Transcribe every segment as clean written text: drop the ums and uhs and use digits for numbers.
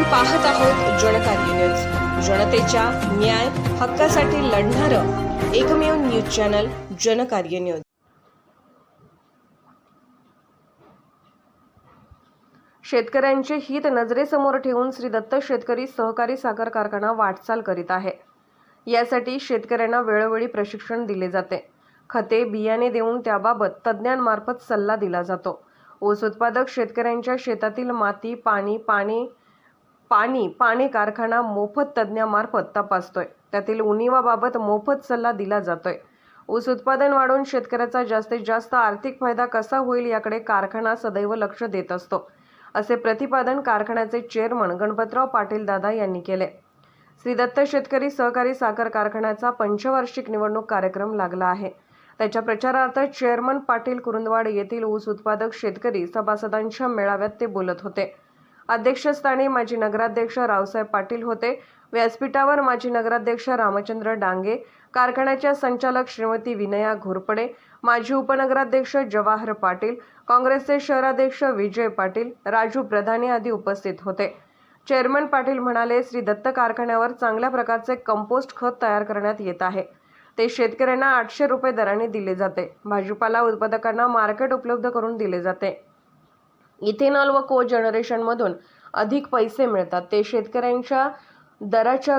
पाहत आहोत जनकार्य न्यूज, जनतेच्या न्याय हक्कासाठी लढणारं एकमेव न्यूज चॅनल जनकार्य न्यूज। शेतकऱ्यांचे हित नजरेसमोर ठेवून श्री दत्त शेतकरी सहकारी साखर कारखाना वाटचाल करीत आहे। यासाठी शेतकऱ्यांना वेळोवेळी प्रशिक्षण दिले जाते। खते बियाणे देऊन त्याबाबत तज्ज्ञांमार्फत सल्ला दिला जातो। ऊस उत्पादक शेतकऱ्यांच्या शेतातील माती पाणी कारखाना मोफत तज्ज्ञांमार्फत तपासतोय। त्यातील उणिवाबाबत मोफत सल्ला दिला जातोय। ऊस उत्पादन वाढवून शेतकऱ्याचा जास्तीत जास्त आर्थिक फायदा कसा होईल याकडे कारखाना सदैव लक्ष देत असतो, असे प्रतिपादन कारखान्याचे चेअरमन गणपतराव पाटील दादा यांनी केले। श्री दत्त शेतकरी सहकारी साखर कारखान्याचा पंचवार्षिक निवडणूक कार्यक्रम लागला आहे। त्याच्या प्रचारार्थ चेअरमन पाटील कुरुंदवाड येथील ऊस उत्पादक शेतकरी सभासदांच्या मेळाव्यात ते बोलत होते। अध्यक्षस्थानी माजी नगराध्यक्ष रावसाहेब पाटील होते। व्यासपीठावर माजी नगराध्यक्ष रामचंद्र डांगे, कारखान्याच्या संचालक श्रीमती विनया घोरपडे, माजी उपनगराध्यक्ष जवाहर पाटील, काँग्रेसचे शहराध्यक्ष विजय पाटील, राजू प्रधाने आदी उपस्थित होते। चेअरमन पाटील म्हणाले, श्री दत्त कारखान्यावर चांगल्या प्रकारचे कंपोस्ट खत तयार करण्यात येत आहे। ते शेतकऱ्यांना 800 रुपये दराने दिले जाते। भाजीपाला उत्पादकांना मार्केट उपलब्ध करून दिले जाते। इथेनॉल व को जनरेशनमधून अधिक पैसे मिळतात। ते शेतकऱ्यांना दराच्या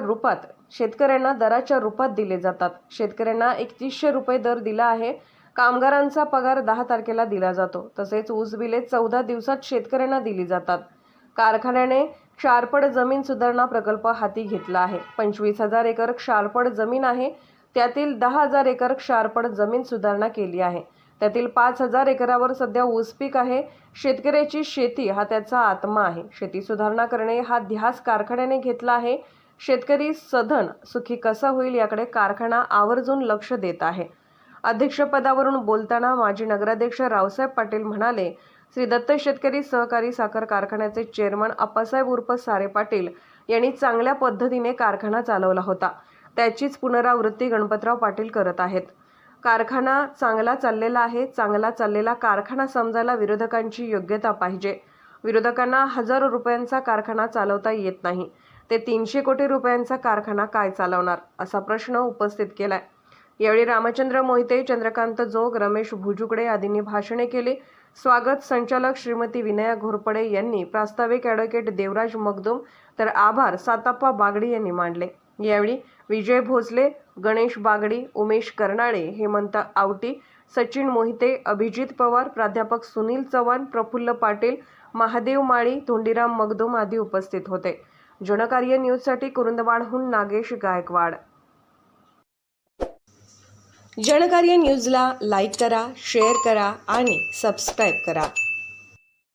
रूपात दिले जातात। शेतकऱ्यांना 3100 रुपये दर दिला आहे। कामगारांचा पगार 10 तारखेला दिला जातो। तसेच ऊस बिले 14 दिवसात शेतकऱ्यांना दिली जातात। कारखान्याने क्षारपड जमीन सुधारणा प्रकल्प हाती घेतला आहे। 25,000 एकर क्षारपड जमीन आहे। त्यातील 10,000 एकर क्षारपड जमीन सुधारणा केली आहे। त्यातील 5,000 एकरावर सध्या ऊस पीक आहे। शेतकऱ्याची शेती हा त्याचा आत्मा आहे। शेती सुधारणा करणे हा ध्यास कारखान्याने घेतला आहे। शेतकरी सधन सुखी कसा होईल याकडे कारखाना आवर्जून लक्ष देत आहे। अध्यक्षपदावरून बोलताना माजी नगराध्यक्ष रावसाहेब पाटील म्हणाले, श्री दत्त शेतकरी सहकारी साखर कारखान्याचे चेअरमन आप्पासाहेब उर्फ सारे पाटील यांनी चांगल्या पद्धतीने कारखाना चालवला होता। त्याचीच पुनरावृत्ती गणपतराव पाटील करत आहेत। कारखाना चांगला चाललेला आहे। चांगला चाललेला कारखाना समजायला विरोधकांची योग्यता पाहिजे। विरोधकांना हजारो रुपयांचा कारखाना चालवता येत नाही, ते 300 कोटी रुपयांचा कारखाना काय चालवणार, असा प्रश्न उपस्थित केलाय। यावेळी रामचंद्र मोहिते, चंद्रकांत जोग, रमेश भुजुकडे आदींनी भाषणे केली। स्वागत संचालक श्रीमती विनया घोरपडे यांनी, प्रास्ताविक ॲडव्होकेट देवराज मगदूम, तर आभार साताप्पा बागडी यांनी मांडले। यावेळी विजय भोसले, गणेश बागडी, उमेश कर्नाळे, हेमंत आवटी, सचिन मोहिते, अभिजित पवार, प्राध्यापक सुनील चव्हाण, प्रफुल्ल पाटील, महादेव माळी, धोंडीराम मगदूम आदी उपस्थित होते। जनकार्य न्यूजसाठी कुरुंदवाडहून नागेश गायकवाड। जनकार्य न्यूजला लाईक करा, शेअर करा आणि सबस्क्राईब करा।